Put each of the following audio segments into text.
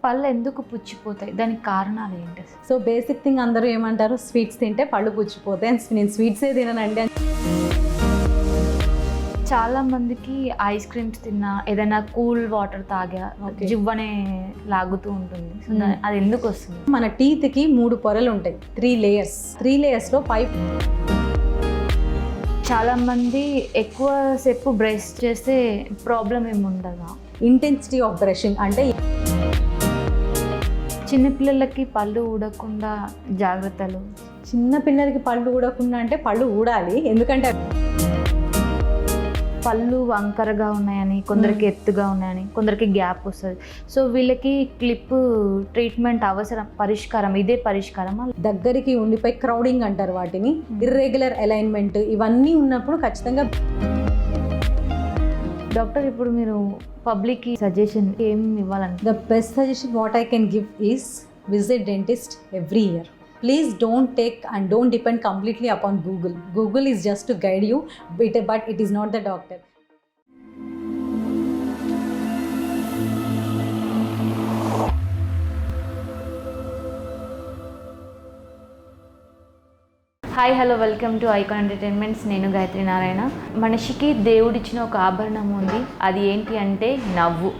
పళ్ళు ఎందుకు పుచ్చిపోతాయి? దానికి కారణాలు ఏంటి? సో బేసిక్ థింగ్ అందరూ ఏమంటారు, స్వీట్స్ తింటే పళ్ళు పుచ్చిపోతాయి. నేను స్వీట్సే తిననండి. చాలా మందికి ఐస్ క్రీమ్స్ తిన్నా, ఏదైనా కూల్ వాటర్ తాగా జివ్వనే లాగుతూ ఉంటుంది. అది ఎందుకు వస్తుంది? మన టీత్కి 3 పొరలు ఉంటాయి, 3 లేయర్స్లో 5. చాలా మంది ఎక్కువ సేపు బ్రష్ చేస్తే ప్రాబ్లం ఏమి ఉండదా? ఇంటెన్సిటీ ఆఫ్ బ్రషింగ్ అంటే చిన్నపిల్లలకి పళ్ళు ఊడకుండా జాగ్రత్తలు. చిన్నపిల్లలకి పళ్ళు ఊడకుండా అంటే పళ్ళు ఊడాలి, ఎందుకంటే పళ్ళు వంకరగా ఉన్నాయని, కొందరికి ఎత్తుగా ఉన్నాయని, కొందరికి గ్యాప్ వస్తుంది. సో వీళ్ళకి క్లిప్ ట్రీట్మెంట్ అవసరం, పరిష్కారం ఇదే పరిష్కారం. దగ్గరికి ఉండిపోయి క్రౌడింగ్ అంటారు వాటిని, ఇర్రెగ్యులర్ అలైన్మెంట్, ఇవన్నీ ఉన్నప్పుడు ఖచ్చితంగా. డాక్టర్, ఇప్పుడు మీరు పబ్లిక్కి సజెషన్ ఏం ఇవ్వాలంటే? The best suggestion what I can give is visit dentist every year. Please don't take and don't depend completely upon Google. Google is just to guide you, but it is not the doctor. Hi, hello, welcome to icon entertainments. నేను గాయత్రి నారాయణ. మనిషికి దేవుడిచ్చిన ఒక ఆభరణం ఉంది. అది ఏంటి అంటే నవ్వు.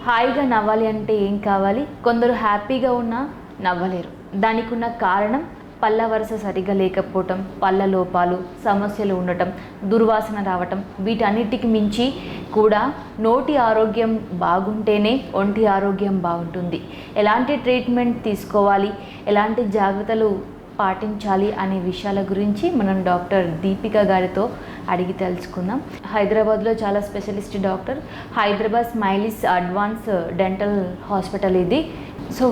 హాయిగా నవ్వాలి అంటే ఏం కావాలి? కొందరు హ్యాపీగా ఉన్నా నవ్వలేరు. దానికి ఉన్న కారణం పళ్ళ వరుస సరిగా లేకపోవటం, పళ్ళ లోపాలు, సమస్యలు ఉండటం, దుర్వాసన రావటం. వీటన్నిటికి మించి కూడా నోటి ఆరోగ్యం బాగుంటేనే ఒంటి ఆరోగ్యం బాగుంటుంది. ఎలాంటి ట్రీట్మెంట్ తీసుకోవాలి, ఎలాంటి జాగ్రత్తలు పాటించాలి అనే విషయాల గురించి మనం డాక్టర్ దీపిక గారితో అడిగి తెలుసుకుందాం. హైదరాబాద్లో చాలా specialist doctor. Hyderabad smileys advance dental hospital ఇది. సో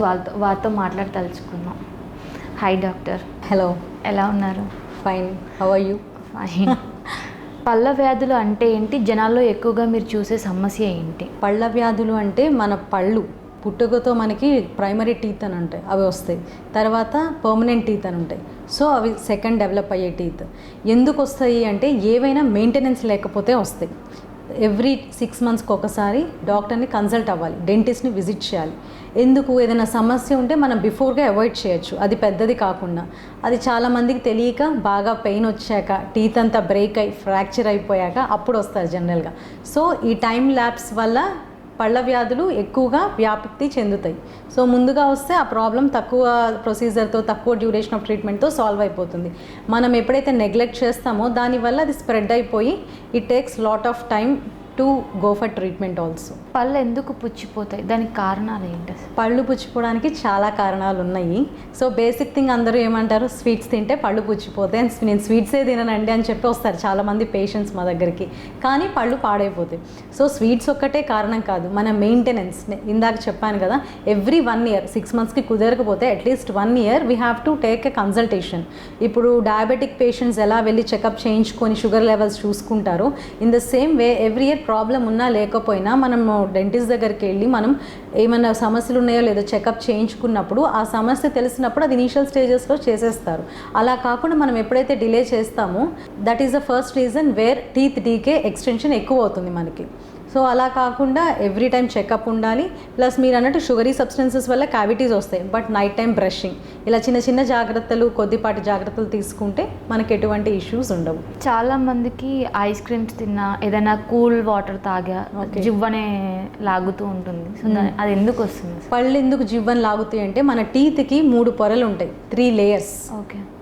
వారితో మాట్లాడి తెలుసుకుందాం. Hi doctor. హలో, ఎలా ఉన్నారు? Fine, how are you? Fine. పళ్ళ వ్యాధులు అంటే ఏంటి? జనాల్లో ఎక్కువగా మీరు చూసే సమస్య ఏంటి? పళ్ళ వ్యాధులు అంటే మన పళ్ళు పుట్టుకతో మనకి ప్రైమరీ టీత్ అని ఉంటాయి, అవి వస్తాయి. తర్వాత పర్మనెంట్ టీత్ అని ఉంటాయి. సో అవి సెకండ్ డెవలప్ అయ్యే టీత్. ఎందుకు వస్తాయి అంటే ఏవైనా మెయింటెనెన్స్ లేకపోతే వస్తాయి. ఎవ్రీ 6 monthsకి ఒకసారి డాక్టర్ని కన్సల్ట్ అవ్వాలి, డెంటిస్ట్ని విజిట్ చేయాలి. ఎందుకు? ఏదైనా సమస్య ఉంటే మనం బిఫోర్గా అవాయిడ్ చేయొచ్చు, అది పెద్దది కాకుండా. అది చాలామందికి తెలియక బాగా పెయిన్ వచ్చాక, టీత్ అంతా బ్రేక్ అయి ఫ్రాక్చర్ అయిపోయాక అప్పుడు వస్తారు జనరల్గా. సో ఈ టైం ల్యాప్స్ వల్ల పళ్ళ వ్యాధులు ఎక్కువగా వ్యాప్తి చెందుతాయి. సో ముందుగా వస్తే ఆ ప్రాబ్లం తక్కువ ప్రొసీజర్తో, తక్కువ డ్యూరేషన్ ఆఫ్ ట్రీట్మెంట్తో సాల్వ్ అయిపోతుంది. మనం ఎప్పుడైతే నెగ్లెక్ట్ చేస్తామో దానివల్ల అది స్ప్రెడ్ అయిపోయి it takes lot of time to go for treatment also. పళ్ళు ఎందుకు పుచ్చిపోతాయి? దానికి కారణాలు ఏంటి? పళ్ళు పుచ్చిపోవడానికి చాలా కారణాలు ఉన్నాయి. సో బేసిక్ థింగ్ అందరూ ఏమంటారు, స్వీట్స్ తింటే పళ్ళు పుచ్చిపోతాయి. నేను స్వీట్సే తిననండి అని చెప్పి వస్తారు చాలామంది పేషెంట్స్ మా దగ్గరికి, కానీ పళ్ళు పాడైపోతాయి. సో స్వీట్స్ ఒక్కటే కారణం కాదు, మన మెయింటెనెన్స్. ఇందాక చెప్పాను కదా, ఎవ్రీ 1 year, 6 monthsకి కుదరకపోతే at least 1 year we have to take a consultation. ఇప్పుడు డయాబెటిక్ పేషెంట్స్ ఎలా వెళ్ళి చెకప్ చేయించుకొని షుగర్ లెవెల్స్ చూసుకుంటారో, in the same way every year problem ఉన్నా లేకపోయినా మనం డెంటిస్ట్ దగ్గరికి వెళ్ళి మనం ఏమైనా సమస్యలు ఉన్నాయో లేదో చెకప్ చేయించుకున్నప్పుడు ఆ సమస్య తెలిసినప్పుడు అది ఇనీషియల్ స్టేజెస్లో చేసేస్తారు. అలా కాకుండా మనం ఎప్పుడైతే డిలే చేస్తామో that is the first reason where teeth decay extension ఎక్కువ అవుతుంది మనకి. సో అలా కాకుండా ఎవ్రీ టైం చెకప్ ఉండాలి. ప్లస్ మీరు అన్నట్టు షుగరీ సబ్స్టెన్సెస్ వల్ల క్యావిటీస్ వస్తాయి, బట్ నైట్ టైం బ్రషింగ్, ఇలా చిన్న చిన్న జాగ్రత్తలు, కొద్దిపాటి జాగ్రత్తలు తీసుకుంటే మనకి ఎటువంటి ఇష్యూస్ ఉండవు. చాలా మందికి ఐస్ క్రీమ్స్ తిన్నా, ఏదైనా కూల్ వాటర్ తాగా జివ్వనే లాగుతూ ఉంటుంది. అది ఎందుకు వస్తుంది? పళ్ళు ఎందుకు జివ్వని లాగుతాయి అంటే మన టీత్కి 3 పొరలు ఉంటాయి, 3 layers.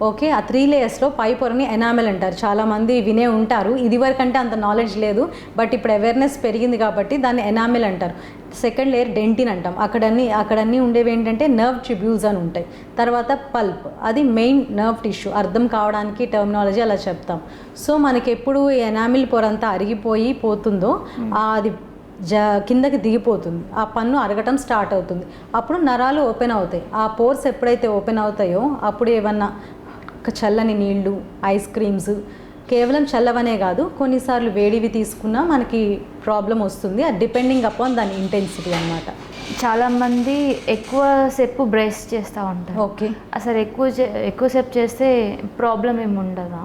ఓకే, ఆ 3 layers పై పొరని ఎనామెల్ అంటారు. చాలామంది వినే ఉంటారు, ఇది వరకు అంటే అంత నాలెడ్జ్ లేదు, బట్ ఇప్పుడు అవేర్నెస్ పెరిగింది కాబట్టి దాన్ని ఎనామెల్ అంటారు. సెకండ్ లేయర్ డెంటిన్ అంటాం. అక్కడన్నీ ఉండేవి ఏంటంటే నర్వ్ ట్రిబ్యూల్స్ అని ఉంటాయి. తర్వాత పల్ప్, అది మెయిన్ నర్వ్ టిష్యూ. అర్థం కావడానికి టర్మినాలజీ అలా చెప్తాం. సో మనకి ఎప్పుడు ఎనామిల్ పొర అంతా అరిగిపోయి పోతుందో అది కిందకి దిగిపోతుంది, ఆ పన్ను అరగటం స్టార్ట్ అవుతుంది. అప్పుడు నరాలు ఓపెన్ అవుతాయి. ఆ పోర్స్ ఎప్పుడైతే ఓపెన్ అవుతాయో అప్పుడు ఏమన్నా చల్లని నీళ్ళు, ఐస్ క్రీమ్స్, కేవలం చల్లవనే కాదు కొన్నిసార్లు వేడివి తీసుకున్నా మనకి ప్రాబ్లం వస్తుంది. అది డిపెండింగ్ అపాన్ దాని ఇంటెన్సిటీ అన్నమాట. చాలామంది ఎక్కువసేపు బ్రష్ చేస్తూ ఉంటారు. ఓకే, అసలు ఎక్కువసేపు చేస్తే ప్రాబ్లం ఏమి ఉండదా?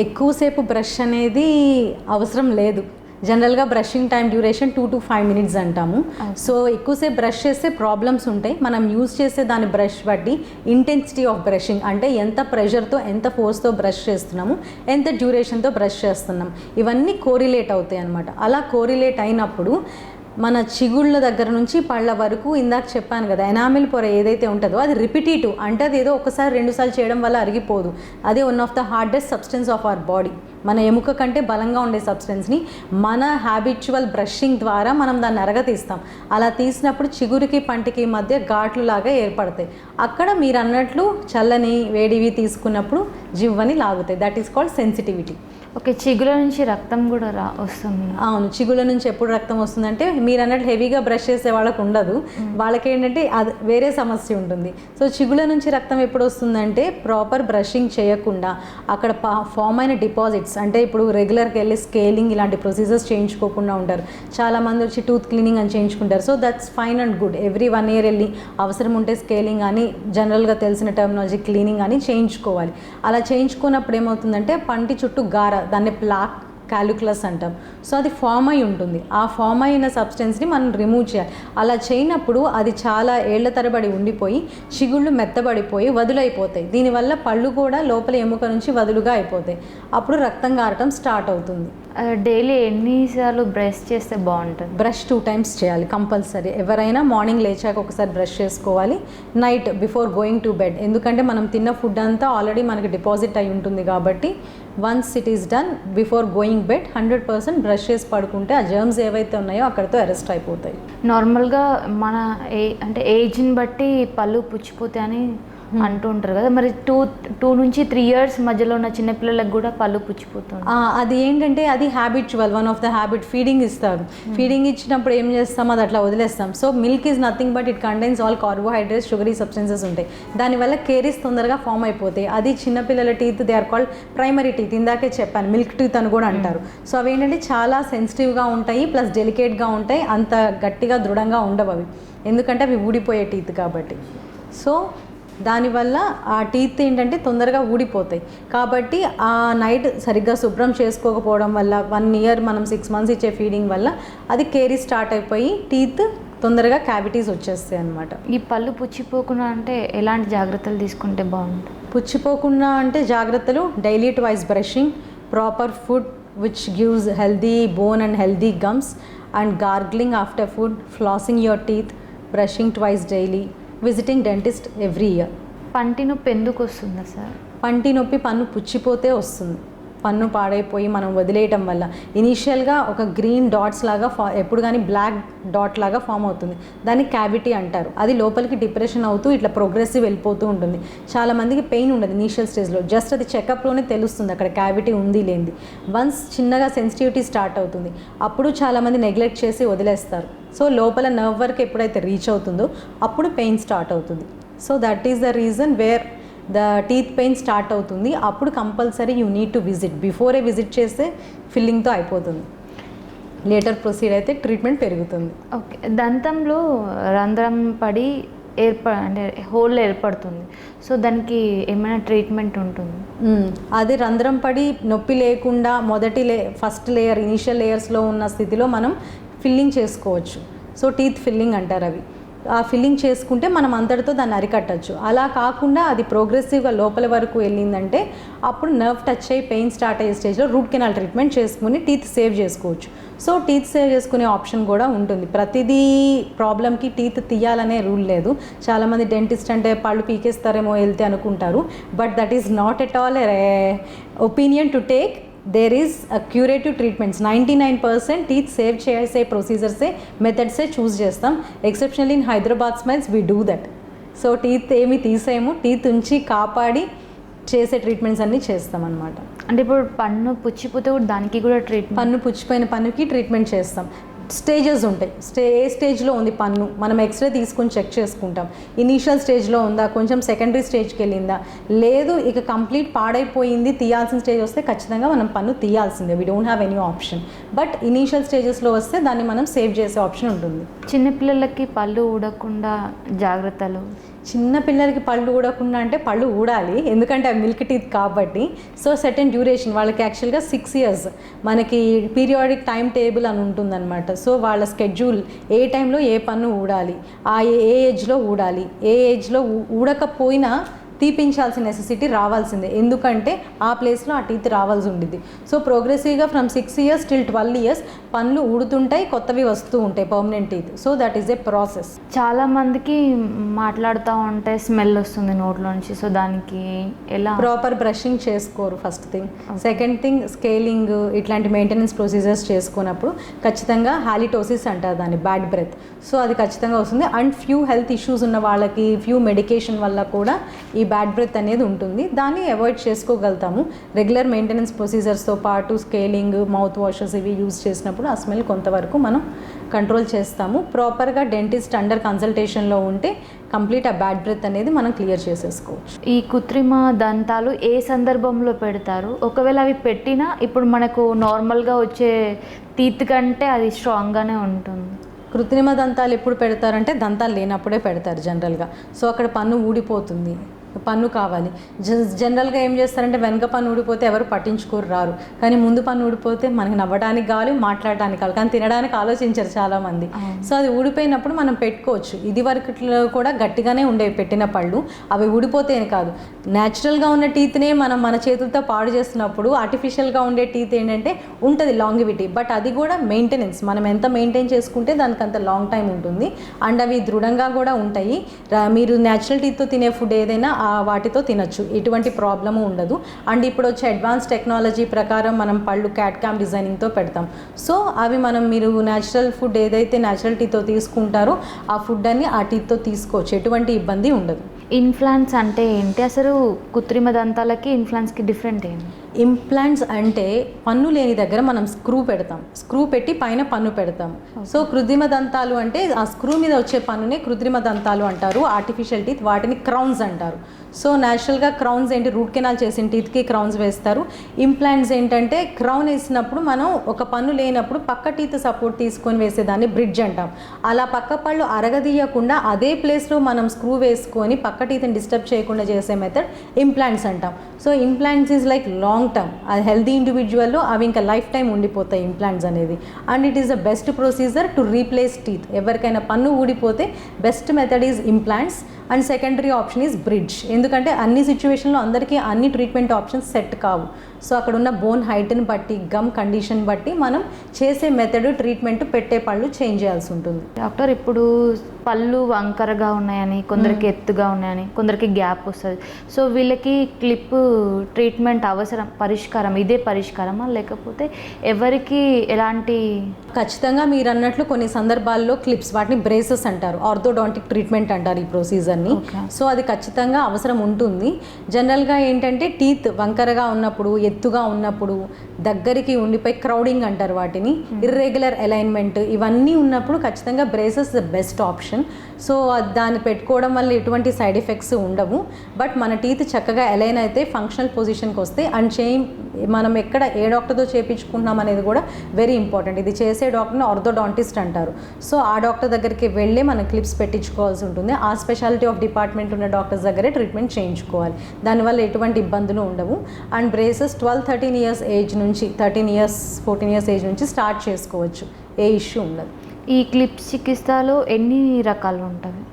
ఎక్కువసేపు బ్రష్ అనేది అవసరం లేదు. జనరల్గా brushing time duration 2 to 5 minutes అంటాము. సో ఎక్కువసేపు బ్రష్ చేస్తే ప్రాబ్లమ్స్ ఉంటాయి. మనం యూజ్ చేసే దాని బ్రష్ బట్టి ఇంటెన్సిటీ ఆఫ్ బ్రషింగ్ అంటే ఎంత ప్రెషర్తో ఎంత ఫోర్స్తో బ్రష్ చేస్తున్నాము, ఎంత డ్యూరేషన్తో బ్రష్ చేస్తున్నాం, ఇవన్నీ కోరిలేట్ అవుతాయి అన్నమాట. అలా కోరిలేట్ అయినప్పుడు మన చిగుళ్ళ దగ్గర నుంచి పళ్ళ వరకు ఇందాక చెప్పాను కదా, ఎనామిల్ పొర ఏదైతే ఉంటుందో అది రిపిటేటివ్, అంటే అది ఏదో ఒకసారి 2 సార్లు చేయడం వల్ల అరిగిపోదు. అదే one of the hardest substance of our body. మన ఎముక కంటే బలంగా ఉండే సబ్స్టెన్స్ని మన హ్యాబిచువల్ బ్రషింగ్ ద్వారా మనం దాన్ని అరగతీస్తాం. అలా తీసినప్పుడు చిగురికి పంటికి మధ్య ఘాట్లు లాగా ఏర్పడతాయి. అక్కడ మీరు అన్నట్లు చల్లని వేడివి తీసుకున్నప్పుడు జివ్వని లాగుతాయి. That is called sensitivity. Okay, చిగుల నుంచి రక్తం కూడా వస్తుంది. అవును, చిగుల నుంచి ఎప్పుడు రక్తం వస్తుందంటే మీరు అన్నట్టు హెవీగా బ్రష్ చేసే వాళ్ళకు ఉండదు. వాళ్ళకి ఏంటంటే అది వేరే సమస్య ఉంటుంది. సో చిగుల నుంచి రక్తం ఎప్పుడు వస్తుందంటే ప్రాపర్ బ్రషింగ్ చేయకుండా అక్కడ ఫామ్ అయిన డిపాజిట్స్, అంటే ఇప్పుడు రెగ్యులర్గా వెళ్ళి స్కేలింగ్ ఇలాంటి ప్రొసీజర్స్ చేయించుకోకుండా ఉంటారు. చాలామంది వచ్చి టూత్ క్లీనింగ్ అని చేయించుకుంటారు. So that's fine and good. Every 1 year వెళ్ళి అవసరం ఉంటే స్కేలింగ్ అని, జనరల్గా తెలిసిన టర్మినాలజీ క్లీనింగ్ అని చేయించుకోవాలి. అలా చేయించుకున్నప్పుడు ఏమవుతుందంటే పంటి చుట్టూ గార, దాన్ని ప్లాక్ క్యాలిక్యులస్ అంటాం. సో అది ఫామ్ అయి ఉంటుంది. ఆ ఫామ్ అయిన సబ్స్టెన్స్ని మనం రిమూవ్ చేయాలి. అలా చేయనప్పుడు అది చాలా ఏళ్ల తరబడి ఉండిపోయి చిగుళ్ళు మెత్తబడిపోయి వదులైపోతాయి. దీనివల్ల పళ్ళు కూడా లోపల ఎముక నుంచి వదులుగా అయిపోతాయి. అప్పుడు రక్తం గారటం స్టార్ట్ అవుతుంది. డైలీ ఎన్నిసార్లు బ్రష్ చేస్తే బాగుంటుంది? బ్రష్ 2 times చేయాలి కంపల్సరీ. ఎవరైనా మార్నింగ్ లేచాక ఒకసారి బ్రష్ చేసుకోవాలి, night before going to bed. ఎందుకంటే మనం తిన్న ఫుడ్ అంతా ఆల్రెడీ మనకి డిపాజిట్ అయి ఉంటుంది కాబట్టి once it is done before going bed 100% brush చేసి పడుకుంటే ఆ జర్మ్స్ ఏవైతే ఉన్నాయో అక్కడితో అరెస్ట్ అయిపోతాయి. నార్మల్గా మన అంటే ఏజ్ని బట్టి పళ్ళు పుచ్చిపోతాయి అని అంటూ ఉంటారు కదా, మరి 2 నుంచి 3 years మధ్యలో ఉన్న చిన్నపిల్లలకు కూడా పళ్ళు పుచ్చిపోతుంది. అది ఏంటంటే అది habitual, one of the habit. Feeding ఇస్తారు, ఫీడింగ్ ఇచ్చినప్పుడు ఏం చేస్తాం, అది అట్లా వదిలేస్తాం. So milk is nothing but it contains all carbohydrates, sugary substances ఉంటాయి. దానివల్ల కేరీస్ తొందరగా ఫామ్ అయిపోతాయి. అది చిన్నపిల్లల teeth, they are called primary teeth. ఇందాకే చెప్పాను మిల్క్ టీత్ అని కూడా అంటారు. సో అవి ఏంటంటే చాలా సెన్సిటివ్గా ఉంటాయి, ప్లస్ డెలికేట్గా ఉంటాయి. అంత గట్టిగా దృఢంగా ఉండవు అవి, ఎందుకంటే అవి ఊడిపోయే టీత్ కాబట్టి. సో దానివల్ల ఆ టీత్ ఏంటంటే తొందరగా ఊడిపోతాయి. కాబట్టి ఆ నైట్ సరిగ్గా శుభ్రం చేసుకోకపోవడం వల్ల 1 year మనం 6 months ఇచ్చే ఫీడింగ్ వల్ల అది కేరీ స్టార్ట్ అయిపోయి టీత్ తొందరగా క్యావిటీస్ వచ్చేస్తాయి అన్నమాట. ఈ పళ్ళు పుచ్చిపోకుండా అంటే ఎలాంటి జాగ్రత్తలు తీసుకుంటే బాగుంటుంది? పుచ్చిపోకుండా అంటే జాగ్రత్తలు daily twice brushing, proper food which gives healthy bone and healthy gums, and gargling after food, flossing your teeth, brushing twice daily, visiting dentist every year. పంటి నొప్పి ఎందుకు వస్తుందా సార్? పంటి నొప్పి పన్ను పుచ్చిపోతే వస్తుంది. పన్ను పాడైపోయి మనం వదిలేయటం వల్ల ఇనీషియల్గా ఒక గ్రీన్ డాట్స్ లాగా ఎప్పుడు కానీ బ్లాక్ డాట్ లాగా ఫామ్ అవుతుంది. దాన్ని క్యావిటీ అంటారు. అది లోపలికి డిప్రెషన్ అవుతూ ఇట్లా ప్రోగ్రెసివ్ వెళ్ళిపోతూ ఉంటుంది. చాలామందికి పెయిన్ ఉండదు ఇనీషియల్ స్టేజ్లో, జస్ట్ అది చెకప్లోనే తెలుస్తుంది అక్కడ క్యావిటీ ఉంది లేనిది. వన్స్ చిన్నగా సెన్సిటివిటీ స్టార్ట్ అవుతుంది, అప్పుడు చాలామంది నెగ్లెక్ట్ చేసి వదిలేస్తారు. సో లోపల నర్వ్ వరకు ఎప్పుడైతే రీచ్ అవుతుందో అప్పుడు పెయిన్ స్టార్ట్ అవుతుంది. So that is the reason where the teeth pain start అవుతుంది. అప్పుడు compulsory you need to visit. Before visit చేస్తే ఫిల్లింగ్తో అయిపోతుంది, లేటర్ ప్రొసీడ్ అయితే ట్రీట్మెంట్ పెరుగుతుంది. ఓకే, దంతంలో రంధ్రం పడి అంటే హోల్ ఏర్పడుతుంది. సో దానికి ఏమైనా ట్రీట్మెంట్ ఉంటుంది? అది రంధ్రం పడి నొప్పి లేకుండా ఫస్ట్ లేయర్ ఇనీషియల్ లేయర్స్లో ఉన్న స్థితిలో మనం ఫిల్లింగ్ చేసుకోవచ్చు. సో టీత్ ఫిల్లింగ్ అంటారు అవి. ఆ ఫిల్లింగ్ చేసుకుంటే మనం అంతటితో దాన్ని అరికట్టచ్చు. అలా కాకుండా అది ప్రోగ్రెసివ్గా లోపల వరకు వెళ్ళిందంటే అప్పుడు నర్వ్ టచ్ అయ్యి పెయిన్ స్టార్ట్ అయ్యే స్టేజ్లో రూట్ కెనాల్ ట్రీట్మెంట్ చేసుకుని టీత్ సేవ్ చేసుకోవచ్చు. సో టీత్ సేవ్ చేసుకునే ఆప్షన్ కూడా ఉంటుంది. ప్రతిదీ ప్రాబ్లమ్కి టీత్ తీయాలనే రూల్ లేదు. చాలామంది డెంటిస్ట్ అంటే పళ్ళు పీకేస్తారేమో వెళ్తే అనుకుంటారు, but that is not at all opinion to take. There is curative treatments. 99% teeth save చేసే ప్రొసీజర్సే మెథడ్సే చూస్ చేస్తాం. Exceptionally in Hyderabad smiles we do that. So teeth ఏమి తీసేయము, టీత్ ఉంచి కాపాడి చేసే ట్రీట్మెంట్స్ అన్నీ చేస్తామన్నమాట. అంటే ఇప్పుడు పన్ను పుచ్చిపోతే కూడా దానికి కూడా పన్ను పుచ్చిపోయిన పన్నుకి ట్రీట్మెంట్ చేస్తాం. స్టేజెస్ ఉంటాయి. ఏ స్టేజ్లో ఉంది పన్ను మనం ఎక్స్రే తీసుకొని చెక్ చేసుకుంటాం. ఇనీషియల్ స్టేజ్లో ఉందా, కొంచెం సెకండరీ స్టేజ్కి వెళ్ళిందా, లేదు ఇక కంప్లీట్ పాడైపోయింది తీయాల్సిన స్టేజ్ వస్తే ఖచ్చితంగా మనం పన్ను తీయాల్సిందే. We don't have any option. But initial స్టేజెస్లో వస్తే దాన్ని మనం సేవ్ చేసే ఆప్షన్ ఉంటుంది. చిన్నపిల్లలకి పళ్ళు ఊడకుండా జాగ్రత్తలు. చిన్న పిల్లలకి పళ్ళు ఊడకుండా అంటే పళ్ళు ఊడాలి, ఎందుకంటే అవి మిల్క్ టీత్ కాబట్టి. సో సెటన్ డ్యూరేషన్ వాళ్ళకి యాక్చువల్గా 6 years మనకి పీరియాడిక్ టైం టేబుల్ అని ఉంటుందన్నమాట. సో వాళ్ళ స్కెడ్యూల్ ఏ టైంలో ఏ పన్ను ఊడాలి, ఏ ఏజ్లో ఊడాలి, ఏ ఏజ్లో ఊడకపోయినా తీపించాల్సిన నెసెసిటీ రావాల్సిందే, ఎందుకంటే ఆ ప్లేస్లో ఆ టీత్ రావాల్సి ఉండిద్ది. సో ప్రోగ్రెసివ్గా ఫ్రమ్ 6 years till 12 years పళ్ళు ఊడుతుంటాయి, కొత్తవి వస్తూ ఉంటాయి permanent teeth. So that is a process. చాలామందికి మాట్లాడుతూ ఉంటే స్మెల్ వస్తుంది నోట్లో నుంచి. సో దానికి ఎలా? ప్రాపర్ బ్రషింగ్ చేసుకోరు first thing. Second thing scaling ఇట్లాంటి మెయింటెనెన్స్ ప్రొసీజర్స్ చేసుకున్నప్పుడు ఖచ్చితంగా హాలిటోసిస్ అంటారు దాన్ని, బ్యాడ్ బ్రెత్. సో అది ఖచ్చితంగా వస్తుంది. అండ్ ఫ్యూ హెల్త్ ఇష్యూస్ ఉన్న వాళ్ళకి ఫ్యూ మెడికేషన్ వల్ల కూడా ఈ బ్యాడ్ బ్రెత్ అనేది ఉంటుంది. దాన్ని అవాయిడ్ చేసుకోగలుగుతాము రెగ్యులర్ మెయింటెనెన్స్ ప్రొసీజర్స్తో పాటు. స్కేలింగ్, మౌత్ వాషెస్ ఇవి యూజ్ చేసినప్పుడు ఆ స్మెల్ కొంతవరకు మనం కంట్రోల్ చేస్తాము. ప్రాపర్గా డెంటిస్ట్ అండర్ కన్సల్టేషన్లో ఉంటే కంప్లీట్ ఆ బ్యాడ్ బ్రెత్ అనేది మనం క్లియర్ చేసేసుకోవచ్చు. ఈ కృత్రిమ దంతాలు ఏ సందర్భంలో పెడతారు? ఒకవేళ అవి పెట్టినా ఇప్పుడు మనకు నార్మల్గా వచ్చే టీత్ కంటే అది స్ట్రాంగ్గానే ఉంటుంది. కృత్రిమ దంతాలు ఎప్పుడు పెడతారంటే దంతాలు లేనప్పుడే పెడతారు జనరల్గా. సో అక్కడ పన్ను ఊడిపోతుంది, పన్ను కావాలి. జనరల్గా ఏం చేస్తారంటే వెనక పన్ను ఊడిపోతే ఎవరు పట్టించుకోరు, రారు. కానీ ముందు పన్ను ఊడిపోతే మనకి నవ్వడానికి కావాలి, మాట్లాడడానికి కావాలి, కానీ తినడానికి ఆలోచించరు చాలామంది. సో అది ఊడిపోయినప్పుడు మనం పెట్టుకోవచ్చు. ఇది వరకులో కూడా గట్టిగానే ఉండేవి పెట్టిన పళ్ళు, అవి ఊడిపోతేనే కాదు. న్యాచురల్గా ఉన్న టీత్నే మనం మన చేతులతో పాడు చేస్తున్నప్పుడు ఆర్టిఫిషియల్గా ఉండే టీత్ ఏంటంటే ఉంటుంది లాంగివిటీ, బట్ అది కూడా మెయింటెనెన్స్. మనం ఎంత మెయింటైన్ చేసుకుంటే దానికి అంత లాంగ్ టైం ఉంటుంది. అండ్ అవి దృఢంగా కూడా ఉంటాయి. మీరు న్యాచురల్ టీత్తో తినే ఫుడ్ ఏదైనా వాటితో తినచ్చు, ఎటువంటి ప్రాబ్లము ఉండదు. అండ్ ఇప్పుడు వచ్చే అడ్వాన్స్ టెక్నాలజీ ప్రకారం మనం పళ్ళు క్యాట్-క్యామ్ డిజైనింగ్తో పెడతాం. సో అవి మీరు న్యాచురల్ ఫుడ్ ఏదైతే న్యాచురల్ టీత్తో తీసుకుంటారో ఆ ఫుడ్ అన్ని ఆ టీత్తో తీసుకోవచ్చు, ఎటువంటి ఇబ్బంది ఉండదు. ఇంప్లాంట్స్ అంటే ఏంటి అసలు? కృత్రిమ దంతాలకి ఇంప్లాంట్స్కి డిఫరెంట్ ఏంటి? ఇంప్లాంట్స్ అంటే పన్ను లేని దగ్గర మనం స్క్రూ పెడతాం, స్క్రూ పెట్టి పైన పన్ను పెడతాం. సో కృత్రిమ దంతాలు అంటే ఆ స్క్రూ మీద వచ్చే పన్నునే కృత్రిమ దంతాలు అంటారు. ఆర్టిఫిషియల్ టీత్ వాటిని క్రౌన్స్ అంటారు. సో న్యాచురల్గా క్రౌన్స్ ఏంటి, రూట్ కెనాల్ చేసిన టీత్కి క్రౌన్స్ వేస్తారు. ఇంప్లాంట్స్ ఏంటంటే క్రౌన్ వేసినప్పుడు మనం ఒక పన్ను లేనప్పుడు పక్క టీత్ సపోర్ట్ తీసుకొని వేసేదాన్ని బ్రిడ్జ్ అంటాం. అలా పక్క పళ్ళు అరగదీయకుండా అదే ప్లేస్లో మనం స్క్రూ వేసుకొని పక్క టీత్ని డిస్టర్బ్ చేయకుండా చేసే మెథడ్ ఇంప్లాంట్స్ అంటాం. So implants is like long term, అది హెల్దీ ఇండివిజువల్లో అవి ఇంకా లైఫ్ టైం ఉండిపోతాయి ఇంప్లాంట్స్ అనేది. And it is the best procedure to replace teeth. ఎవరికైనా పన్ను ఊడిపోతే best method is implants. And secondary option is bridge, ఎందుకంటే అన్ని సిచ్యువేషన్లో అందరికీ అన్ని ట్రీట్మెంట్ ఆప్షన్స్ సెట్ కావు. సో అక్కడ ఉన్న బోన్ హైట్ని బట్టి, గమ్ కండిషన్ బట్టి మనం చేసే మెథడ్, ట్రీట్మెంట్, పెట్టే పళ్ళు చేంజ్ చేయాల్సి ఉంటుంది. డాక్టర్, ఇప్పుడు పళ్ళు వంకరగా ఉన్నాయని, కొందరికి ఎత్తుగా ఉన్నాయని, కొందరికి గ్యాప్ వస్తుంది. సో వీళ్ళకి క్లిప్ ట్రీట్మెంట్ అవసరం, పరిష్కారం ఇదే పరిష్కారమా లేకపోతే ఎవరికి ఎలాంటి? ఖచ్చితంగా మీరు అన్నట్లు కొన్ని సందర్భాల్లో క్లిప్స్, వాటిని బ్రేసెస్ అంటారు, ఆర్థోడాంటిక్ ట్రీట్మెంట్ అంటారు ఈ ప్రొసీజర్ని. సో అది ఖచ్చితంగా అవసరం ఉంటుంది. జనరల్గా ఏంటంటే టీత్ వంకరగా ఉన్నప్పుడు, ఎత్తుగా ఉన్నప్పుడు, దగ్గరికి ఉండిపోయి క్రౌడింగ్ అంటారు వాటిని, ఇర్రెగ్యులర్ అలైన్మెంట్, ఇవన్నీ ఉన్నప్పుడు ఖచ్చితంగా braces the best option. So దాన్ని పెట్టుకోవడం వల్ల ఎటువంటి సైడ్ ఎఫెక్ట్స్ ఉండవు. బట్ మన టీత్ చక్కగా అలైన్ అయితే ఫంక్షనల్ పొజిషన్కి వస్తే అండ్ మనం ఎక్కడ ఏ డాక్టర్తో చేయించుకుంటున్నాం అనేది కూడా వెరీ ఇంపార్టెంట్. ఇది చేసే డాక్టర్ని ఆర్థోడాంటిస్ట్ అంటారు. సో ఆ డాక్టర్ దగ్గరికి వెళ్ళి మనం క్లిప్స్ పెట్టించుకోవాల్సి ఉంటుంది. ఆ స్పెషాలిటీ ఆఫ్ డిపార్ట్మెంట్ ఉన్న డాక్టర్స్ దగ్గరే ట్రీట్మెంట్ చేయించుకోవాలి. దానివల్ల ఎటువంటి ఇబ్బందులు ఉండవు. అండ్ బ్రేసెస్ 12-13 years ఏజ్ నుంచి, 13 years 14 years ఏజ్ నుంచి స్టార్ట్ చేసుకోవచ్చు, ఏ ఇష్యూ ఉండదు. ఈ క్లిప్స్ చికిత్సలో ఎన్ని రకాలు ఉంటాయి?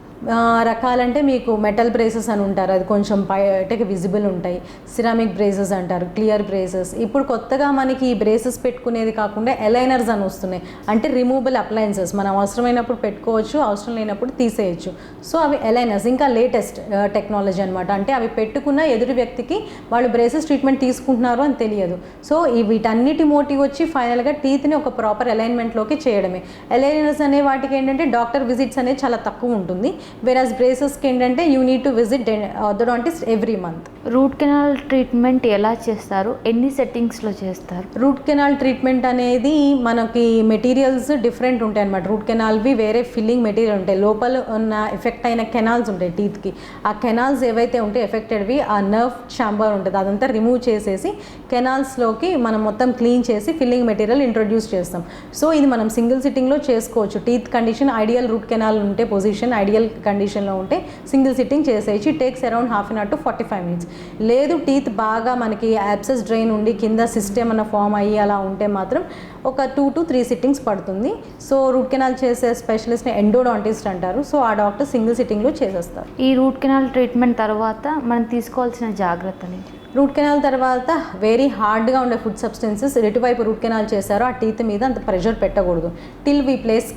రకాలంటే మీకు మెటల్ బ్రేసెస్ అని ఉంటారు, అది కొంచెం బయటకి విజిబుల్ ఉంటాయి. సిరామిక్ బ్రేసెస్ అంటారు, క్లియర్ బ్రేసెస్. ఇప్పుడు కొత్తగా మనకి ఈ బ్రేసెస్ పెట్టుకునేది కాకుండా ఎలైనర్స్ అని వస్తున్నాయి, అంటే రిమూవబుల్ అప్లయన్సెస్. మనం అవసరమైనప్పుడు పెట్టుకోవచ్చు, అవసరం లేనప్పుడు తీసేయచ్చు. సో అవి ఎలైనర్స్, ఇంకా లేటెస్ట్ టెక్నాలజీ అనమాట. అంటే అవి పెట్టుకున్న ఎదుటి వ్యక్తికి వాళ్ళు బ్రేసెస్ ట్రీట్మెంట్ తీసుకుంటున్నారు అని తెలియదు. సో వీటన్నిటి మోటివ్ వచ్చి ఫైనల్గా టీత్ని ఒక ప్రాపర్ అలైన్మెంట్లోకి చేయడమే. ఎలైనర్స్ అనే వాటికి ఏంటంటే డాక్టర్ విజిట్స్ అనేది చాలా తక్కువ ఉంటుంది. వేరస్ బ్రేసెస్కి ఏంటంటే you need to visit orthodontist every month. Root canal treatment ఎలా చేస్తారు, ఎన్ని సెట్టింగ్స్లో చేస్తారు? రూట్ కెనాల్ ట్రీట్మెంట్ అనేది మనకి మెటీరియల్స్ డిఫరెంట్ ఉంటాయి అనమాట. రూట్ కెనాల్వి వేరే ఫిల్లింగ్ మెటీరియల్ ఉంటాయి, లోపల ఉన్న ఎఫెక్ట్ అయిన కెనాల్స్ ఉంటాయి టీత్కి. ఆ కెనాల్స్ ఏవైతే ఉంటాయి ఎఫెక్టెడ్వి, ఆ నర్వ్ ఛాంబర్ ఉంటుంది అదంతా రిమూవ్ చేసేసి కెనాల్స్లోకి మనం మొత్తం క్లీన్ చేసి ఫిల్లింగ్ మెటీరియల్ ఇంట్రొడ్యూస్ చేస్తాం. సో ఇది మనం సింగిల్ సిట్టింగ్లో చేసుకోవచ్చు. Teeth condition ideal root canal ఉంటే పొజిషన్ ఐడియల్ కండిషన్లో ఉంటే సింగిల్ సిట్టింగ్ చేసేయచ్చు. It takes around half an hour to 45 minutes. లేదు టీత్ బాగా మనకి యాబ్సెస్ డ్రైన్ ఉండి కింద సిస్టమ్ అన్న ఫామ్ అయ్యి అలా ఉంటే మాత్రం ఒక 2 to 3 సిట్టింగ్స్ పడుతుంది. సో రూట్ కెనాల్ చేసే స్పెషలిస్ట్ని ఎండోడాంటిస్ట్ అంటారు. సో ఆ డాక్టర్ సింగిల్ సిట్టింగ్లో చేసేస్తారు. ఈ రూట్ కెనాల్ ట్రీట్మెంట్ తర్వాత మనం తీసుకోవాల్సిన జాగ్రత్తలు? రూట్ కెనాల్ తర్వాత వెరీ హార్డ్గా ఉండే ఫుడ్ సబ్స్టెన్సెస్ ఎటువైపు రూట్ కెనాల్ చేశారో ఆ టీత్ మీద అంత ప్రెషర్ పెట్టకూడదు. టిల్ వీ ప్లేస్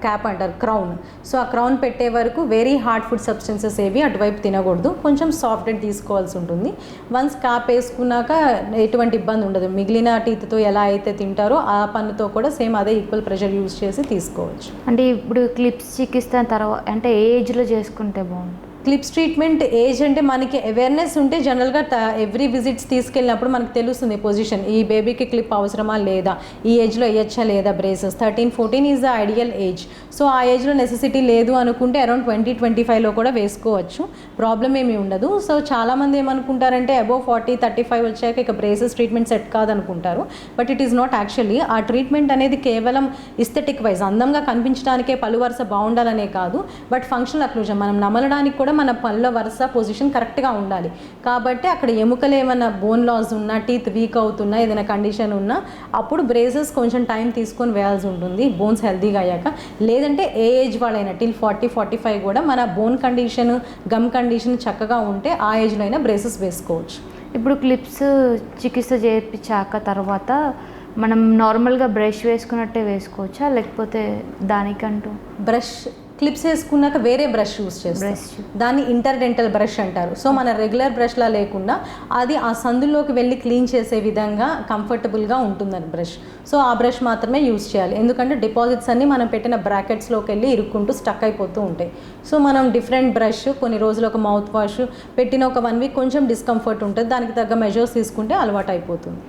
క్యాప్ అంటారు, క్రౌన్. సో ఆ క్రౌన్ పెట్టే వరకు వెరీ హార్డ్ ఫుడ్ సబ్స్టెన్సెస్ ఏవి అటువైపు తినకూడదు, కొంచెం సాఫ్ట్ అండ్ తీసుకోవాల్సి ఉంటుంది. వన్స్ క్యాప్ వేసుకున్నాక ఎటువంటి ఇబ్బంది ఉండదు. మిగిలిన టీత్తో ఎలా అయితే తింటారో ఆ పన్నుతో కూడా సేమ్ అదే ఈక్వల్ ప్రెషర్ యూజ్ చేసి తీసుకోవచ్చు. అంటే ఇప్పుడు క్లిప్స్ చికిత్స తర్వాత అంటే ఏ ఏజ్లో చేసుకుంటే బాగుంటుంది? క్లిప్స్ ట్రీట్మెంట్ ఏజ్ అంటే మనకి అవేర్నెస్ ఉంటే జనరల్గా ఎవ్రీ విజిట్స్ తీసుకెళ్ళినప్పుడు మనకు తెలుస్తుంది పొజిషన్, ఈ బేబీకి క్లిప్ అవసరమా లేదా, ఈ ఏజ్లో వేయచ్చా లేదా braces. 13-14 is the ideal age. So ఆ ఏజ్లో నెసెసిటీ లేదు అనుకుంటే అరౌండ్ 20-25లో కూడా వేసుకోవచ్చు, ప్రాబ్లం ఏమీ ఉండదు. సో చాలామంది ఏమనుకుంటారంటే అబోవ్ 40-35 వచ్చాక ఇక బ్రేసెస్ ట్రీట్మెంట్ సెట్ కాదనుకుంటారు. But it is not actually. ఆ ట్రీట్మెంట్ అనేది కేవలం ఇస్థెటిక్ వైజ్ అందంగా కనిపించడానికే, పలు వరుస బాగుండాలనే కాదు, బట్ ఫంక్షనల్ అక్లూజన్ మనం నమలడానికి కూడా మన పళ్ళ వరుస పొజిషన్ కరెక్ట్గా ఉండాలి. కాబట్టి అక్కడ ఎముకలు ఏమైనా బోన్ లాస్ ఉన్నా, టీత్ వీక్ అవుతున్నా, ఏదైనా కండిషన్ ఉన్నా అప్పుడు బ్రేసెస్ కొంచెం టైం తీసుకొని వేయాల్సి ఉంటుంది బోన్స్ హెల్తీగా అయ్యాక. లేదంటే ఏ ఏజ్ వాళ్ళైనా టిల్ 40-45 కూడా మన బోన్ కండిషన్, గమ్ కండిషన్ చక్కగా ఉంటే ఆ ఏజ్లో అయినా బ్రేసెస్ వేసుకోవచ్చు. ఇప్పుడు క్లిప్స్ చికిత్స చేయించాక తర్వాత మనం నార్మల్గా బ్రష్ వేసుకున్నట్టే వేసుకోవచ్చా, లేకపోతే దానికంటూ క్లిప్స్ వేసుకున్నాక వేరే బ్రష్ యూస్ చేస్తాం, దాన్ని ఇంటర్డెంటల్ బ్రష్ అంటారు. సో మన రెగ్యులర్ బ్రష్లా లేకుండా అది ఆ సందులోకి వెళ్ళి క్లీన్ చేసే విధంగా కంఫర్టబుల్గా ఉంటుందని బ్రష్. సో ఆ బ్రష్ మాత్రమే యూస్ చేయాలి, ఎందుకంటే డిపాజిట్స్ అన్నీ మనం పెట్టిన బ్రాకెట్స్లోకి వెళ్ళి ఇరుక్కుంటూ స్టక్ అయిపోతూ ఉంటాయి. సో మనం డిఫరెంట్ బ్రష్ కొన్ని రోజులు ఒక మౌత్ వాష్ పెట్టిన ఒక 1 week కొంచెం డిస్కంఫర్ట్ ఉంటుంది, దానికి తగ్గ మెజర్స్ తీసుకుంటే అలవాటు అయిపోతుంది.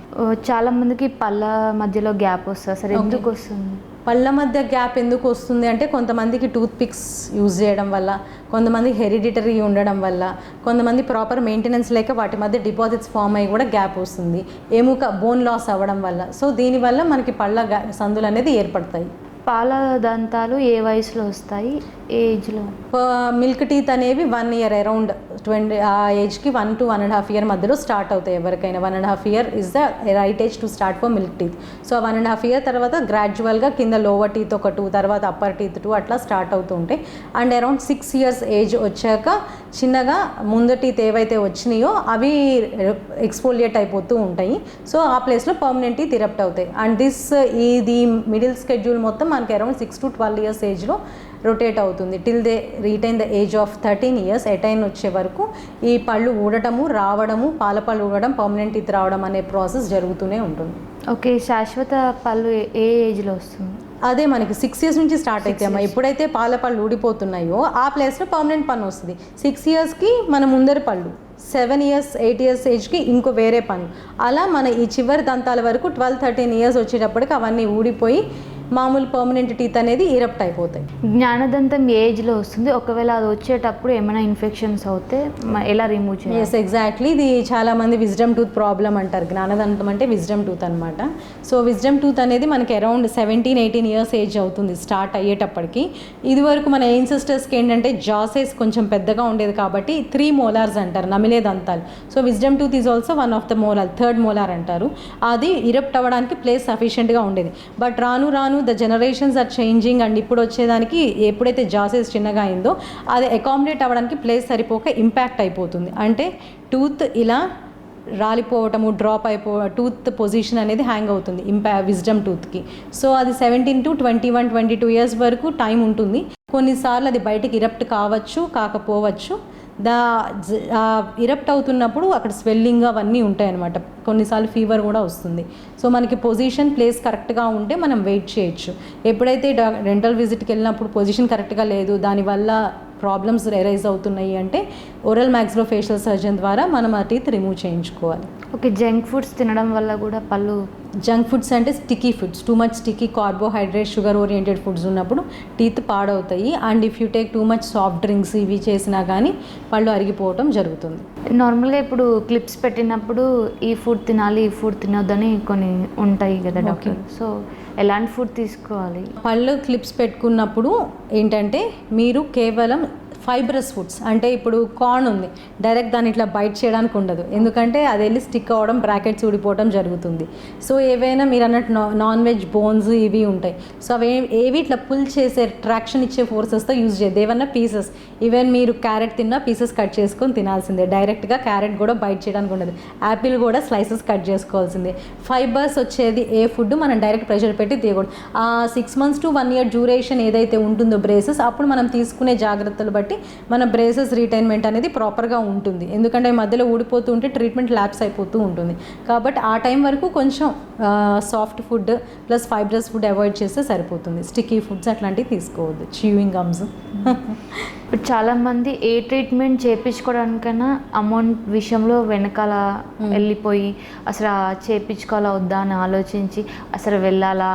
చాలామందికి పళ్ళ మధ్యలో గ్యాప్ వస్తుంది, సరే ఎందుకు వస్తుంది? పళ్ళ మధ్య గ్యాప్ ఎందుకు వస్తుంది అంటే కొంతమందికి టూత్ పిక్స్ యూజ్ చేయడం వల్ల, కొంతమంది హెరిడిటరీ ఉండడం వల్ల, కొంతమంది ప్రాపర్ మెయింటెనెన్స్ లేక వాటి మధ్య డిపాజిట్స్ ఫామ్ అయ్యి కూడా గ్యాప్ వస్తుంది, ఎముక బోన్ లాస్ అవ్వడం వల్ల. సో దీనివల్ల మనకి పళ్ళ సందులు అనేది ఏర్పడతాయి. పాల దంతాలు ఏ వయసులో వస్తాయి, ఏ ఏజ్లో? మిల్క్ టీత్ అనేవి 1 year అరౌండ్ 20 ఆ ఏజ్కి 1 to 1.5 year మధ్యలో స్టార్ట్ అవుతాయి ఎవరికైనా. 1.5 year is the right age to start for milk teeth. So 1.5 year తర్వాత గ్రాడ్యువల్గా కింద లోవర్ టీత్ ఒక 2, తర్వాత అప్పర్ టీత్ 2 అట్లా స్టార్ట్ అవుతూ ఉంటాయి. అండ్ అరౌండ్ 6 years ఏజ్ వచ్చాక చిన్నగా ముందు టీత్ ఏవైతే వచ్చినాయో అవి ఎక్స్ఫోలియేట్ అయిపోతూ ఉంటాయి. సో ఆ ప్లేస్లో పర్మనెంట్ టీత్ ఇరప్ట్ అవుతాయి. అండ్ ఇది మిడిల్ స్కెడ్యూల్ మొత్తం మనకి అరౌండ్ 6 to 12 years ఏజ్లో రొటేట్ అవుతుంది. Till they retain the age of 13 years attain వచ్చే వరకు ఈ పళ్ళు ఊడటము, రావడము, పాల పళ్ళు ఊడడం, పర్మనెంట్ టీత్ రావడం అనే ప్రాసెస్ జరుగుతూనే ఉంటుంది. ఓకే, శాశ్వత పళ్ళు ఏ ఏజ్లో వస్తుంది? అదే మనకి 6 years నుంచి స్టార్ట్ అయితే అమ్మా, ఎప్పుడైతే పాల పళ్ళు ఊడిపోతున్నాయో ఆ ప్లేస్లో పర్మనెంట్ పన్ను వస్తుంది. 6 yearsకి మన ముందరి పళ్ళు, 7 years 8 years ఏజ్కి ఇంకో వేరే పన్ను, అలా మన ఈ చివరి దంతాల వరకు 12-13 years వచ్చేటప్పటికి అవన్నీ ఊడిపోయి మామూలు పర్మనెంట్ టీత్ అనేది ఈరప్ట్ అయిపోతాయి. జ్ఞానదంతం ఏజ్లో వస్తుంది, ఒకవేళ అది వచ్చేటప్పుడు ఏమైనా ఇన్ఫెక్షన్స్ అవుతే ఎలా రిమూవ్ చేయాలి? Yes, exactly. ఇది చాలామంది విజ్డమ్ టూత్ ప్రాబ్లం అంటారు. జ్ఞానదంతం అంటే విజ్డమ్ టూత్ అనమాట. సో విజ్డమ్ టూత్ అనేది మనకి అరౌండ్ 17-18 years ఏజ్ అవుతుంది స్టార్ట్ అయ్యేటప్పటికి. ఇదివరకు మన ఏన్సిస్టర్స్కి ఏంటంటే జాసెస్ కొంచెం పెద్దగా ఉండేది కాబట్టి 3 molars అంటారు, నమిలే దంతాలు. So wisdom tooth is also one of the molar, 3rd molar అంటారు. అది ఇరప్ట్ అవ్వడానికి ప్లేస్ సఫిషియెంట్గా ఉండేది. బట్ రాను రాను the generations are changing and ఇప్పుడు వచ్చేదానికి ఎప్పుడైతే జాసెస్ చిన్నగా అయిందో అది అకామిడేట్ అవ్వడానికి ప్లేస్ సరిపోక ఇంపాక్ట్ అయిపోతుంది. అంటే టూత్ ఇలా రాలిపోవటము, డ్రాప్ టూత్ పొజిషన్ అనేది హ్యాంగ్ అవుతుంది విజ్డమ్ టూత్కి. సో అది 17 to 21-22 years వరకు టైం ఉంటుంది. కొన్నిసార్లు అది బయటికి ఇరప్ట్ కావచ్చు, కాకపోవచ్చు. ఇరప్ట్ అవుతున్నప్పుడు అక్కడ స్వెల్లింగ్ అవన్నీ ఉంటాయన్నమాట. కొన్నిసార్లు ఫీవర్ కూడా వస్తుంది. సో మనకి పొజిషన్ ప్లేస్ కరెక్ట్గా ఉంటే మనం వెయిట్ చేయొచ్చు. ఎప్పుడైతే డెంటల్ విజిట్కి వెళ్ళినప్పుడు పొజిషన్ కరెక్ట్గా లేదు, దానివల్ల ప్రాబ్లమ్స్ ఎరైజ్ అవుతున్నాయి అంటే ఓరల్ మ్యాక్సిలోఫేషియల్ సర్జన్ ద్వారా మనం ఆ టీత్ రిమూవ్ చేయించుకోవాలి. ఓకే, జంక్ ఫుడ్స్ తినడం వల్ల కూడా పళ్ళు జంక్ ఫుడ్స్ అంటే sticky foods, too much sticky carbohydrate sugar oriented foods ఉన్నప్పుడు టీత్ పాడవుతాయి. And if you take too much soft drinks ఇవి చేసినా కానీ పళ్ళు అరిగిపోవటం జరుగుతుంది. నార్మల్గా ఇప్పుడు క్లిప్స్ పెట్టినప్పుడు ఈ ఫుడ్ తినాలి ఈ ఫుడ్ తినొద్దని కొన్ని ఉంటాయి కదా డాక్టర్, సో ఎలాంటి ఫుడ్ తీసుకోవాలి? పళ్ళు క్లిప్స్ పెట్టుకున్నప్పుడు ఏంటంటే మీరు కేవలం ఫైబ్రస్ ఫుడ్స్ అంటే ఇప్పుడు కార్న్ ఉంది, డైరెక్ట్ దాన్ని ఇట్లా బైట్ చేయడానికి ఉండదు, ఎందుకంటే అది వెళ్ళి స్టిక్ అవ్వడం, బ్రాకెట్స్ ఊడిపోవడం జరుగుతుంది. సో ఏవైనా మీరు అన్నట్టు నాన్ వెజ్ బోన్స్ ఇవి ఉంటాయి, సో అవి ఏవి ఇట్లా పుల్ చేసే ట్రాక్షన్ ఇచ్చే ఫోర్సెస్తో యూజ్ చేయదు. ఏవన్నా పీసెస్, ఈవెన్ మీరు క్యారెట్ తిన్నా పీసెస్ కట్ చేసుకొని తినాల్సిందే, డైరెక్ట్గా క్యారెట్ కూడా బైట్ చేయడానికి ఉండదు. యాపిల్ కూడా స్లైసెస్ కట్ చేసుకోవాల్సిందే. ఫైబర్స్ వచ్చేది ఏ ఫుడ్ మనం డైరెక్ట్ ప్రెషర్ పెట్టి తీయకూడదు. ఆ 6 months to 1 year డ్యూరేషన్ ఏదైతే ఉంటుందో బ్రేసెస్, అప్పుడు మనం తీసుకునే జాగ్రత్తలు బట్టి మన బ్రేసెస్ రీటైన్మెంట్ అనేది ప్రాపర్గా ఉంటుంది. ఎందుకంటే మధ్యలో ఊడిపోతూ ఉంటే ట్రీట్మెంట్ ల్యాప్స్ అయిపోతూ ఉంటుంది. కాబట్టి ఆ టైం వరకు కొంచెం soft food plus fibrous food avoid చేస్తే సరిపోతుంది. స్టిక్కీ ఫుడ్స్ అట్లాంటివి తీసుకోవద్దు, చ్యూయింగ్ గమ్స్. ఇప్పుడు చాలామంది ఏ ట్రీట్మెంట్ చేయించుకోవడానికైనా అమౌంట్ విషయంలో వెనకాల వెళ్ళిపోయి అసలు చేయించుకోవాలా వద్దా అని ఆలోచించి అసలు వెళ్ళాలా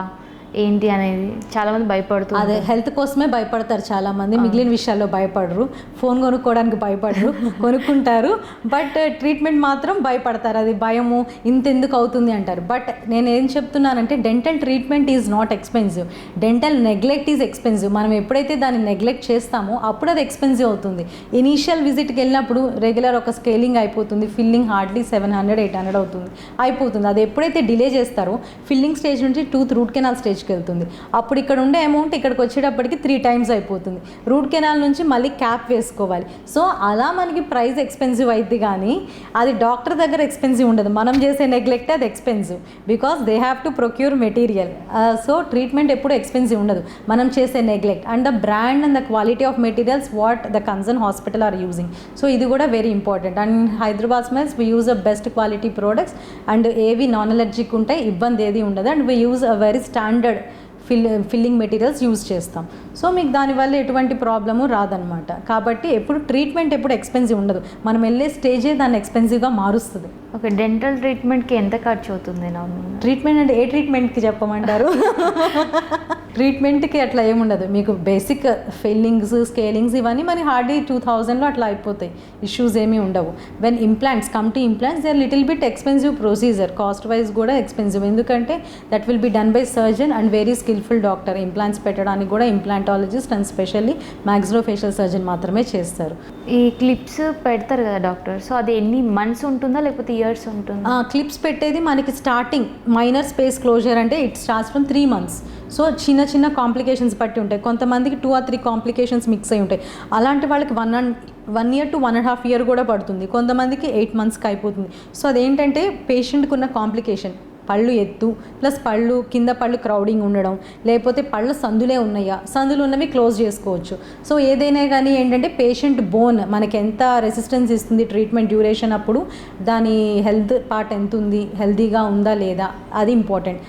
ఏంటి అనేది చాలామంది భయపడుతుంది. అదే హెల్త్ కోసమే భయపడతారు చాలామంది, మిగిలిన విషయాల్లో భయపడరు. ఫోన్ కొనుక్కోవడానికి భయపడరు, కొనుక్కుంటారు, బట్ ట్రీట్మెంట్ మాత్రం భయపడతారు. అది భయము, ఇంతెందుకు అవుతుంది అంటారు. బట్ నేను ఏం చెప్తున్నానంటే dental treatment is not expensive, dental neglect is expensive. మనం ఎప్పుడైతే దాన్ని నెగ్లెక్ట్ చేస్తామో అప్పుడు అది ఎక్స్పెన్సివ్ అవుతుంది. ఇనీషియల్ విజిట్కి వెళ్ళినప్పుడు రెగ్యులర్ ఒక స్కేలింగ్ అయిపోతుంది, ఫిల్లింగ్ హార్డ్లీ 700-800 అవుతుంది, అయిపోతుంది. అది ఎప్పుడైతే డిలే చేస్తారో ఫిల్లింగ్ స్టేజ్ నుంచి టూత్ రూట్ కెనాల్ స్టేజ్కి వెళ్తుంది. అప్పుడు ఇక్కడ ఉండే అమౌంట్ ఇక్కడికి వచ్చేటప్పటికి 3 times అయిపోతుంది. రూట్ కెనాల్ నుంచి మళ్ళీ క్యాప్ వేసుకోవాలి. సో అలా మనకి ప్రైస్ ఎక్స్పెన్సివ్ అయింది, కానీ అది డాక్టర్ దగ్గర ఎక్స్పెన్సివ్ ఉండదు. మనం చేసే నెగ్లెక్ట్ అది expensive, because they have to procure material. So treatment ఎప్పుడు ఎక్స్పెన్సివ్ ఉండదు, మనం చేసే neglect and the brand and the quality of materials what the concern hospital are using. So ఇది కూడా very important. And Hyderabad smells we use a best quality products and ఏవి non allergic ఉంటాయి, ఇబ్బంది ఏది ఉండదు. And we use a very standard filling materials use చేస్తాం. So మీకు దానివల్ల ఎటువంటి ప్రాబ్లము రాదనమాట. కాబట్టి ఎప్పుడు ట్రీట్మెంట్ ఎప్పుడు ఎక్స్పెన్సివ్ ఉండదు, మనం వెళ్ళే స్టేజే దాన్ని ఎక్స్పెన్సివ్గా మారుస్తుంది. ఓకే, డెంటల్ ట్రీట్మెంట్కి ఎంత ఖర్చు అవుతుంది? ట్రీట్మెంట్ అంటే ఏ ట్రీట్మెంట్కి చెప్పమంటారు? ట్రీట్మెంట్కి అట్లా ఏముండదు, మీకు బేసిక్ ఫిల్లింగ్స్, స్కేలింగ్స్ ఇవన్నీ మనకి హార్డ్లీ 2000లో అట్లా అయిపోతాయి, ఇష్యూస్ ఏమీ ఉండవు. When implants come to implants they are little bit expensive procedure, cost wise కూడా ఎక్స్పెన్సివ్, ఎందుకంటే that will be done by surgeon and very skilful doctor. Implants పెట్టడానికి కూడా implantologist and specially maxillofacial surgeon మాత్రమే చేస్తారు. ఈ clips పెడతారు కదా doctor, so అది ఎన్ని మంత్స్ ఉంటుందా లేకపోతే ఇయర్స్ ఉంటుందా? క్లిప్స్ పెట్టేది మనకి స్టార్టింగ్ మైనర్ స్పేస్ క్లోజర్ అంటే it starts from 3 months. So చిన్న చిన్న కాంప్లికేషన్స్ బట్టి ఉంటాయి, కొంతమందికి 2 or 3 కాంప్లికేషన్స్ మిక్స్ అయి ఉంటాయి. అలాంటి వాళ్ళకి 1 year to 1.5 years కూడా పడుతుంది, కొంతమందికి 8 monthsకి అయిపోతుంది. సో అదేంటంటే పేషెంట్కి ఉన్న కాంప్లికేషన్, పళ్ళు ఎత్తు ప్లస్ పళ్ళు కింద పళ్ళు క్రౌడింగ్ ఉండడం, లేకపోతే పళ్ళు సందులే ఉన్నాయా, సందులు ఉన్నవి క్లోజ్ చేసుకోవచ్చు. సో ఏదైనా కానీ ఏంటంటే పేషెంట్ బోన్ మనకి ఎంత రెసిస్టెన్స్ ఇస్తుంది ట్రీట్మెంట్ డ్యూరేషన్ అప్పుడు, దాని హెల్త్ పార్ట్ ఎంత ఉంది, హెల్తీగా ఉందా లేదా అది ఇంపార్టెంట్.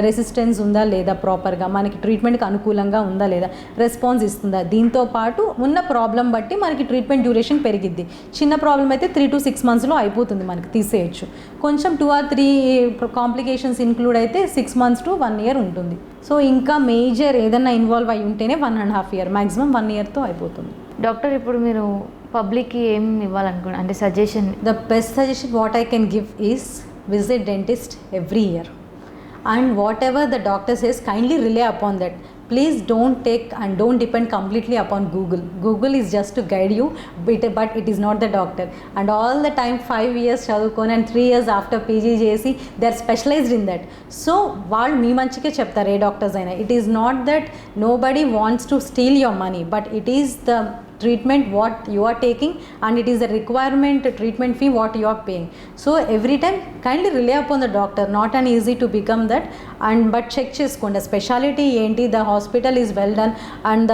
రెసిస్టెన్స్ ఉందా లేదా, ప్రాపర్గా మనకి ట్రీట్మెంట్కి అనుకూలంగా ఉందా లేదా, రెస్పాన్స్ ఇస్తుందా, దీంతో పాటు ఉన్న ప్రాబ్లం బట్టి మనకి ట్రీట్మెంట్ డ్యూరేషన్ పెరిగిద్ది. చిన్న ప్రాబ్లం అయితే 3 to 6 monthsలో అయిపోతుంది, మనకి తీసేయచ్చు. కొంచెం 2 or 3 కాంప్లికేషన్స్ ఇంక్లూడ్ అయితే 6 months to 1 year ఉంటుంది. సో ఇంకా మేజర్ ఏదైనా ఇన్వాల్వ్ అయి ఉంటేనే 1.5 years, మ్యాక్సిమం 1 yearతో అయిపోతుంది. డాక్టర్, ఇప్పుడు మీరు పబ్లిక్కి ఏం ఇవ్వాలనుకున్నారు అంటే suggestion? The best suggestion what I can give is visit dentist every year and whatever the doctor says kindly rely upon that. Please don't take and don't depend completely upon Google is just to guide you, but it is not the doctor. And all the time 5 years చదువుకొని and 3 years after PG చేసి they are specialized in that. So వాళ్ళు మీ మంచికే చెప్తారు ఏ doctors అయినా. It is not that nobody wants to steal your money, but it is the treatment what you are taking and it is a requirement treatment fee what you are paying. So every time kindly rely upon the doctor, not an easy to become that. And but check cheskondi speciality enti, the hospital is well done and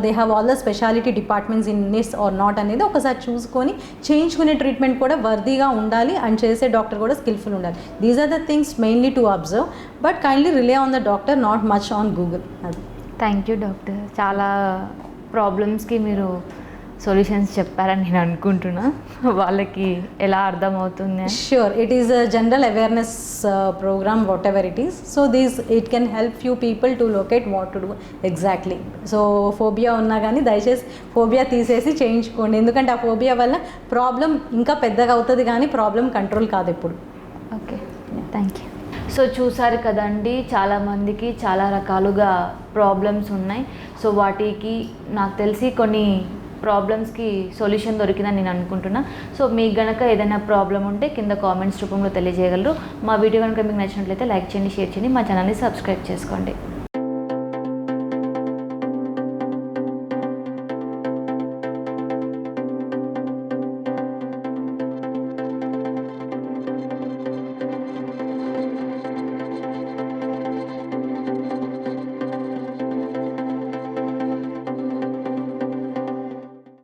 they have all the speciality departments in this or not అనేది ఒకసారి చూసుకొని చేయించుకునే treatment కూడా వర్దీగా ఉండాలి and చేసే doctor కూడా skilful ఉండాలి. These are the things mainly to observe, but kindly rely on the doctor, not much on Google. అది. థ్యాంక్ యూ డాక్టర్, చాలా ప్రాబ్లమ్స్కి మీరు సొల్యూషన్స్ చెప్పారని నేను అనుకుంటున్నా. వాళ్ళకి ఎలా అర్థమవుతుంది అని. Sure, it is a general awareness program, whatever it is. So it can help few people to locate what to do exactly. So phobia ఉన్నా కానీ దయచేసి ఫోబియా తీసేసి చేయించుకోండి, ఎందుకంటే ఆ ఫోబియా వల్ల ప్రాబ్లం ఇంకా పెద్దగా అవుతుంది కానీ ప్రాబ్లం కంట్రోల్ కాదు ఎప్పుడు. Okay, thank you. సో చూసారు కదండి, చాలామందికి చాలా రకాలుగా ప్రాబ్లమ్స్ ఉన్నాయి. సో వాటికి నాకు తెలిసి కొన్ని ప్రాబ్లమ్స్కి సొల్యూషన్ దొరికిందని నేను అనుకుంటున్నా. సో మీకు గనక ఏదైనా ప్రాబ్లం ఉంటే కింద కామెంట్స్ రూపంలో తెలియజేయగలరు. మా వీడియో కనుక మీకు నచ్చినట్లయితే లైక్ చేయండి, షేర్ చేయండి, మా ఛానల్ని సబ్స్క్రైబ్ చేసుకోండి.